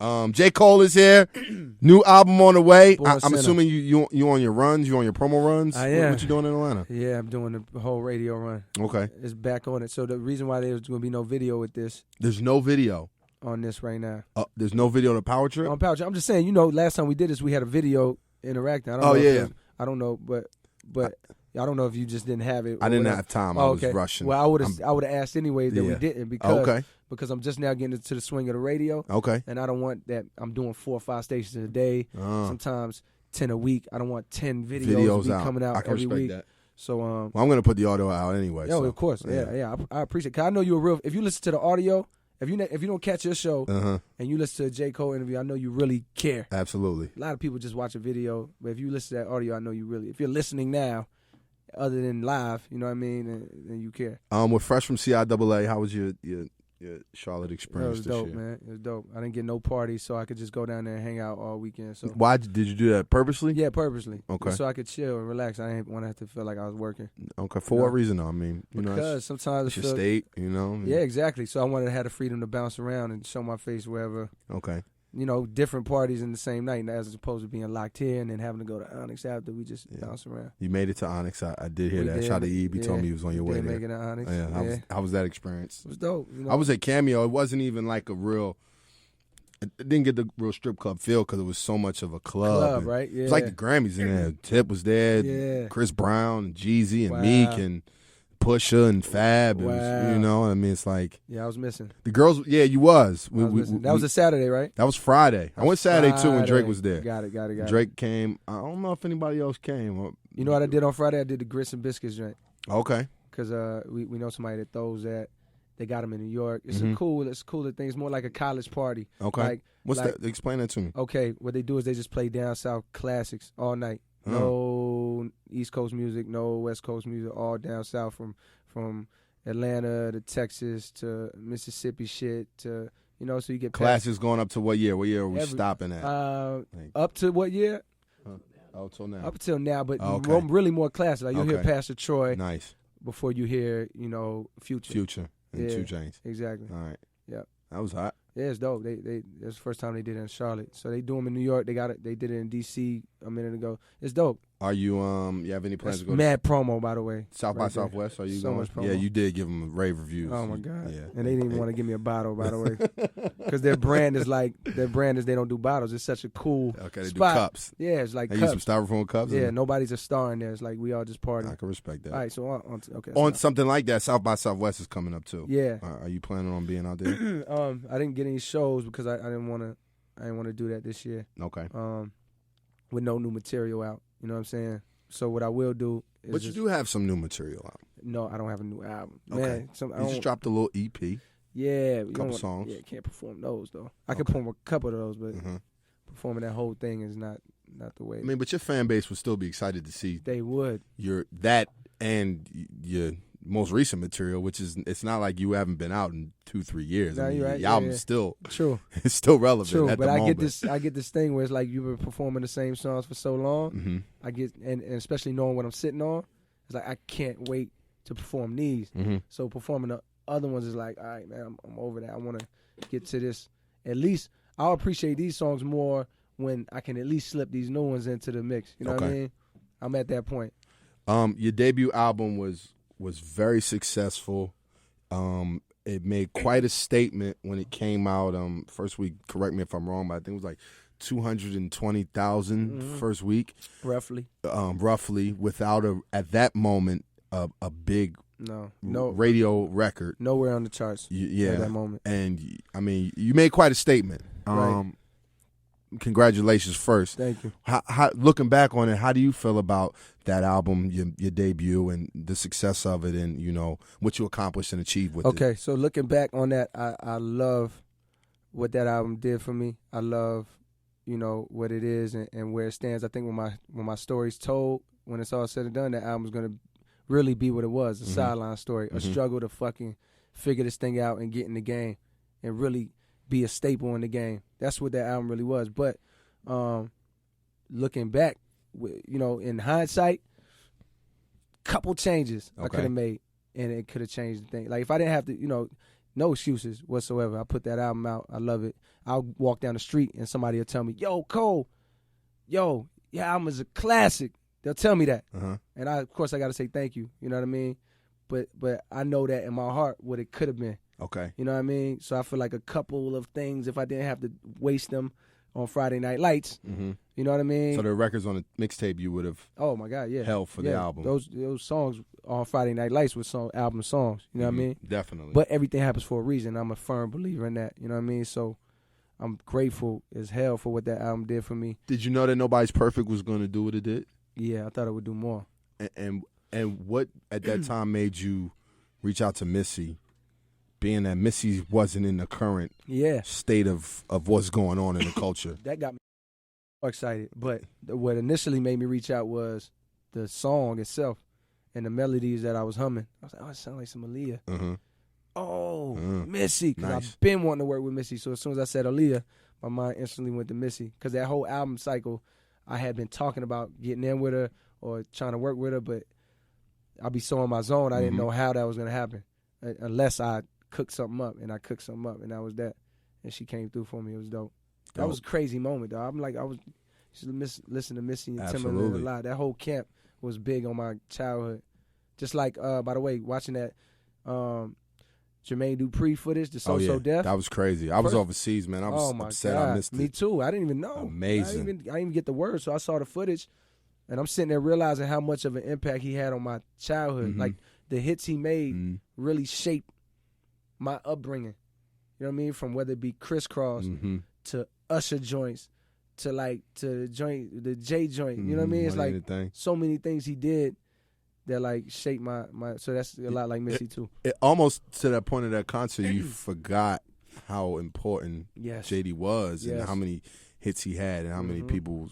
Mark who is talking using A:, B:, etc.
A: J. Cole is here. New album on the way. I'm
B: Center.
A: assuming you on your runs. You on your promo runs.
B: I am.
A: What you doing in Atlanta?
B: Yeah, I'm doing the whole radio run.
A: Okay.
B: It's back on it. So the reason why there's going to be no video with this
A: There's no video
B: on this right now.
A: There's no video to Power Trip.
B: On Power Trip. I'm just saying. Last time we did this, we had a video interacting. I don't know, but I don't know if you just didn't have it.
A: I didn't have time. I was rushing.
B: Well, I would have asked anyways that we didn't because I'm just now getting into the swing of the radio.
A: Okay.
B: And I don't want that. I'm doing 4 or 5 stations a day. Sometimes 10 a week. I don't want 10 videos coming out every week.
A: That.
B: So
A: well, I'm gonna put the audio out anyway.
B: Yeah, of course. Yeah. I appreciate it. 'Cause I know you're a real. If you listen to the audio, if you don't catch your show and you listen to a J. Cole interview, I know you really care.
A: Absolutely.
B: A lot of people just watch a video, but if you listen to that audio, I know you really. If you're listening now, other than live, you know what I mean, then you care.
A: We're fresh from CIAA. How was your Charlotte experience
B: this
A: year?
B: It was dope, man. It was dope. I didn't get no party, so I could just go down there and hang out all weekend. So
A: why did you do that purposely?
B: Yeah, purposely.
A: Okay.
B: So I could chill and relax. I didn't want to have to feel like I was working.
A: Okay. For what reason though? I mean,
B: because sometimes
A: it's your state,
B: Yeah, exactly. So I wanted to have the freedom to bounce around and show my face wherever.
A: Okay.
B: Different parties in the same night, as opposed to being locked here and then having to go to Onyx after. We just bounce around.
A: You made it to Onyx. I did hear that. Shout out to Ebe. He told me he was on your way there.
B: Make it to Onyx.
A: Yeah. How was that experience?
B: It was dope.
A: I was at Cameo. It wasn't even like a real. It didn't get the real strip club feel because it was so much of a club.
B: Right? Yeah.
A: It's like the Grammys in there. Tip was there.
B: Yeah.
A: Chris Brown, and Jeezy, and Meek, and Pusha, and Fab. It was, I mean, it's like.
B: Yeah, I was missing.
A: The girls, you was.
B: That was a Saturday, right?
A: That was Friday. I went Saturday, too, when Drake was there.
B: Got it.
A: Drake came. I don't know if anybody else came.
B: You know what I did on Friday? I did the grits and biscuits joint.
A: Okay.
B: Because we know somebody that throws that. They got them in New York. It's a cool thing. It's more like a college party.
A: Okay. What's that? Explain that to me.
B: Okay. What they do is they just play down south classics all night. No East Coast music, no West Coast music, all down south from Atlanta to Texas to Mississippi shit to so you get
A: classics going up to what year? What year are we stopping at?
B: Up to what year?
A: Till now.
B: Up till now, but really more classic. Like you'll hear Pastor Troy.
A: Nice.
B: Before you hear Future.
A: Future and 2 Chainz.
B: Exactly.
A: All right.
B: Yep.
A: That was hot.
B: Yeah, it's dope. That's the first time they did it in Charlotte. So they do them in New York. They did it in D.C. a minute ago. It's dope.
A: Are you you have any plans to go?
B: Mad promo, by the way.
A: South by Southwest. Are you
B: so
A: going?
B: Much promo.
A: Yeah, you did give them rave reviews.
B: Oh my God.
A: Yeah.
B: And they didn't even want to give me a bottle, by the way, because their brand is they don't do bottles. It's such a cool.
A: Okay, they
B: spot.
A: do cups.
B: Yeah, it's like
A: they
B: cups.
A: use some styrofoam cups.
B: Yeah, nobody's a star in there. It's like we all just party.
A: I can respect that.
B: All right, so
A: on something like that, South by Southwest is coming up too.
B: Yeah.
A: Are you planning on being out there?
B: I didn't get any shows because I didn't want to do that this year.
A: Okay.
B: With no new material out, you know what I'm saying? So what I will do is
A: But you do have some new material out.
B: No, I don't have a new album.
A: Okay.
B: Man,
A: you just dropped a little EP.
B: Yeah.
A: A couple songs.
B: Yeah, can't perform those though. I can perform a couple of those, but performing that whole thing is not the way.
A: I mean, but your fan base would still be excited to see.
B: They would.
A: That and your most recent material, which is, it's not like you haven't been out in 2-3 years.
B: No, you're right.
A: The album's still
B: true.
A: It's still relevant.
B: True,
A: at
B: but
A: the moment.
B: I get this thing where it's like you've been performing the same songs for so long.
A: Mm-hmm.
B: I get and especially knowing what I'm sitting on, it's like I can't wait to perform these.
A: Mm-hmm.
B: So performing the other ones is like, all right, man, I'm over that. I want to get to this. At least I'll appreciate these songs more when I can at least slip these new ones into the mix. You know what I mean? I'm at that point.
A: Your debut album was very successful. It made quite a statement when it came out. First week, correct me if I'm wrong, but I think it was like 220,000 first week,
B: roughly.
A: Roughly, without at that moment a big
B: no
A: radio record.
B: Nowhere on the charts.
A: Yeah,
B: at that moment.
A: And I mean, you made quite a statement.
B: Right.
A: Congratulations first.
B: Thank you.
A: How, looking back on it, how do you feel about that album, your debut, and the success of it, and what you accomplished and achieved with it?
B: Okay, so looking back on that, I love what that album did for me. I love, what it is and where it stands. I think when my story's told, when it's all said and done, that album's gonna really be what it was, a sideline story, a struggle to fucking figure this thing out and get in the game and really be a staple in the game. That's what that album really was. But looking back, in hindsight, couple changes I could have made, and it could have changed the thing. Like if I didn't have to, no excuses whatsoever. I put that album out. I love it. I'll walk down the street and somebody will tell me, yo, Cole, your album is a classic. They'll tell me that. And of course, I got to say thank you. You know what I mean? But I know that in my heart what it could have been.
A: Okay.
B: You know what I mean? So I feel like a couple of things, if I didn't have to waste them on Friday Night Lights, you know what I mean?
A: So the records on the mixtape you would have
B: oh my God, yeah.
A: held for the album.
B: Those songs on Friday Night Lights were album songs. You know what I mean?
A: Definitely.
B: But everything happens for a reason. I'm a firm believer in that. You know what I mean? So I'm grateful as hell for what that album did for me.
A: Did you know that Nobody's Perfect was going to do what it did?
B: Yeah, I thought it would do more.
A: And what at that time made you reach out to Missy, being that Missy wasn't in the current state of what's going on in the culture?
B: That got me excited. But what initially made me reach out was the song itself and the melodies that I was humming. I was like, oh, it sounds like some Aaliyah. Missy, because
A: Nice.
B: I've been wanting to work with Missy. So as soon as I said Aaliyah, my mind instantly went to Missy. Because that whole album cycle, I had been talking about getting in with her or trying to work with her, but I'd be so in my zone, I didn't know how that was going to happen unless I cooked something up, and I cooked something up, and that was that. And she came through for me. It was dope. That was a crazy moment, though. I was listening to Missy and Timberland a lot. That whole camp was big on my childhood. Just like, by the way, watching that Jermaine Dupri footage, the So Def.
A: That was crazy. I was overseas, man. I was upset I missed it.
B: Me too. I didn't even know.
A: Amazing.
B: I didn't even get the word, so I saw the footage, and I'm sitting there realizing how much of an impact he had on my childhood. Like, the hits he made really shaped my upbringing. You know what I mean? From whether it be Crisscross to Usher joints to the J joint. You know what I mean? It's like so many things he did that like shaped my so that's a lot like Missy too.
A: It almost to that point of that concert, you forgot how important JD was and how many hits he had and how many people